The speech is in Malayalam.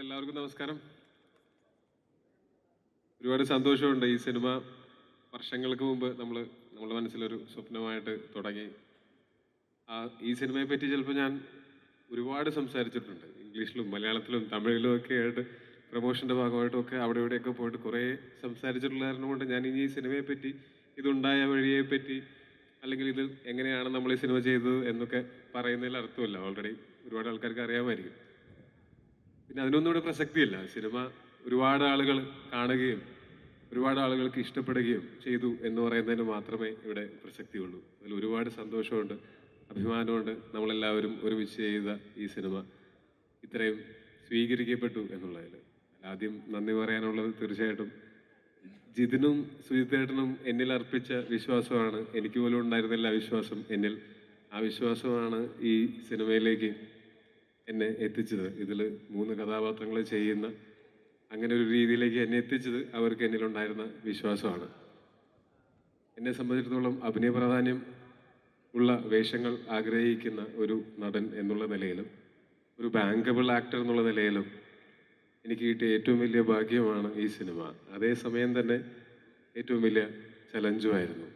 എല്ലാവർക്കും നമസ്കാരം. ഒരുപാട് സന്തോഷമുണ്ട്. ഈ സിനിമ വർഷങ്ങൾക്ക് മുമ്പ് നമ്മുടെ മനസ്സിലൊരു സ്വപ്നമായിട്ട് തുടങ്ങി. ഈ സിനിമയെ പറ്റി ചിലപ്പോൾ ഞാൻ ഒരുപാട് സംസാരിച്ചിട്ടുണ്ട്. ഇംഗ്ലീഷിലും മലയാളത്തിലും തമിഴിലും ഒക്കെ ആയിട്ട് പ്രൊമോഷൻ്റെ ഭാഗമായിട്ടും ഒക്കെ അവിടെ ഇവിടെയൊക്കെ പോയിട്ട് കുറേ സംസാരിച്ചിട്ടുള്ള കാരണം കൊണ്ട് ഞാൻ ഇനി ഈ സിനിമയെ പറ്റി, ഇതുണ്ടായ വഴിയെ പറ്റി, അല്ലെങ്കിൽ ഇത് എങ്ങനെയാണ് നമ്മൾ ഈ സിനിമ ചെയ്തത് എന്നൊക്കെ പറയുന്നതിൽ അർത്ഥമില്ല. ഓൾറെഡി ഒരുപാട് ആൾക്കാർക്ക് അറിയാമായിരിക്കും. പിന്നെ അതിനൊന്നും ഇവിടെ പ്രസക്തിയില്ല. സിനിമ ഒരുപാട് ആളുകൾ കാണുകയും ഒരുപാട് ആളുകൾക്ക് ഇഷ്ടപ്പെടുകയും ചെയ്തു എന്ന് പറയുന്നതിന് മാത്രമേ ഇവിടെ പ്രസക്തിയുള്ളൂ. അതിൽ ഒരുപാട് സന്തോഷമുണ്ട്, അഭിമാനമുണ്ട്. നമ്മളെല്ലാവരും ഒരുമിച്ച് ചെയ്ത ഈ സിനിമ ഇത്രയും സ്വീകരിക്കപ്പെട്ടു എന്നുള്ളതിൽ. ആദ്യം നന്ദി പറയാനുള്ളത് തീർച്ചയായിട്ടും ജിതിനും സുജിത്തേട്ടനും എന്നിൽ അർപ്പിച്ച വിശ്വാസമാണ്. എനിക്ക് പോലും ഉണ്ടായിരുന്നില്ല വിശ്വാസം എന്നിൽ. ആ വിശ്വാസമാണ് ഈ സിനിമയിലേക്ക് എന്നെ എത്തിച്ചത്. ഇതിൽ 3 കഥാപാത്രങ്ങൾ ചെയ്യുന്ന അങ്ങനെ ഒരു രീതിയിലേക്ക് എന്നെ എത്തിച്ചത് അവർക്ക് എന്നിലുണ്ടായിരുന്ന വിശ്വാസമാണ്. എന്നെ സംബന്ധിച്ചിടത്തോളം അഭിനയ പ്രാധാന്യം ഉള്ള വേഷങ്ങൾ ആഗ്രഹിക്കുന്ന ഒരു നടൻ എന്നുള്ള നിലയിലും ഒരു ബാങ്കബിൾ ആക്ടർ എന്നുള്ള നിലയിലും എനിക്ക് കിട്ടിയ ഏറ്റവും വലിയ ഭാഗ്യമാണ് ഈ സിനിമ. അതേസമയം തന്നെ ഏറ്റവും വലിയ ചലഞ്ചുമായിരുന്നു.